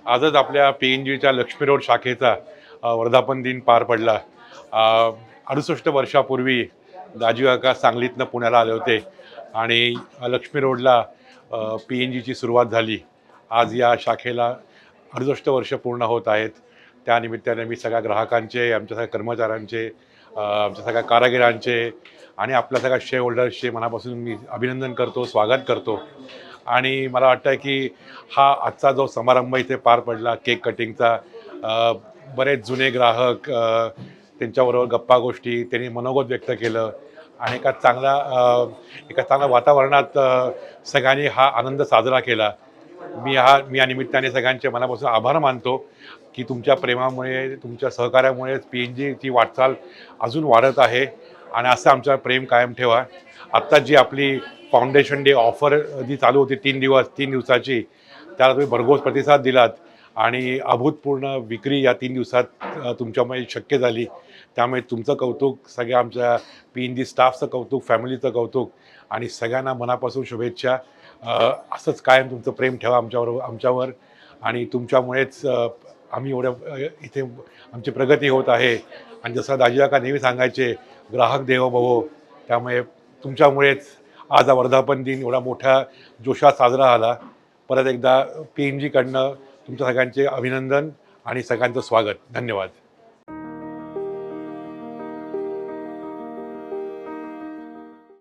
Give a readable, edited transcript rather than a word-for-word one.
आजच आपल्या PNGच्या लक्ष्मी रोड शाखेचा वर्धापन दिन पार पडला. 68 वर्षापूर्वी दाजी काका सांगलीतनं पुण्याला आले होते आणि लक्ष्मी रोडला PNGची सुरुवात झाली. आज या शाखेला 68 वर्ष पूर्ण होत आहेत. त्यानिमित्ताने मी सगळ्या ग्राहकांचे, आमच्या सगळ्या कर्मचाऱ्यांचे, आमच्या सगळ्या कारागिरांचे आणि आपल्या सगळ्या शेअर होल्डर्सचे मनापासून मी अभिनंदन करतो, स्वागत करतो. आणि मला वाटतं की हा आजचा जो समारंभ इथे पार पडला केक कटिंगचा, बरेच जुने ग्राहक, त्यांच्याबरोबर गप्पा गोष्टी, त्यांनी मनोगत व्यक्त केलं आणि एका चांगल्या वातावरणात सगळ्यांनी हा आनंद साजरा केला. मी या निमित्ताने सगळ्यांचे मनापासून आभार मानतो की तुमच्या प्रेमामुळे, तुमच्या सहकार्यामुळेच PNGची वाटचाल अजून वाढत आहे आणि असं आमचं प्रेम कायम ठेवा. आत्ता जी आपली फाउंडेशन डे ऑफर जी चालू होती 3 दिवसाची, त्याला तुम्ही भरघोस प्रतिसाद दिलात आणि अभूतपूर्व विक्री या 3 दिवसात तुमच्यामुळे शक्य झाली. त्यामुळे तुमचं कौतुक, सगळ्या आमच्या PNG स्टाफचं कौतुक, फॅमिलीचं कौतुक आणि सगळ्यांना मनापासून शुभेच्छा. असंच कायम तुमचं प्रेम ठेवा आमच्यावर आणि तुमच्यामुळेच आम्ही इथे आमची प्रगती होत आहे. आणि जसं दाजी काका नेहमी सांगायचे, ग्राहक देवो भव. त्यामुळे तुमच्यामुळेच आज हा वर्धापन दिन एवढा मोठ्या जोशात साजरा झाला. परत एकदा PNGकडनं तुमच्या सगळ्यांचे अभिनंदन आणि सगळ्यांचं स्वागत. धन्यवाद.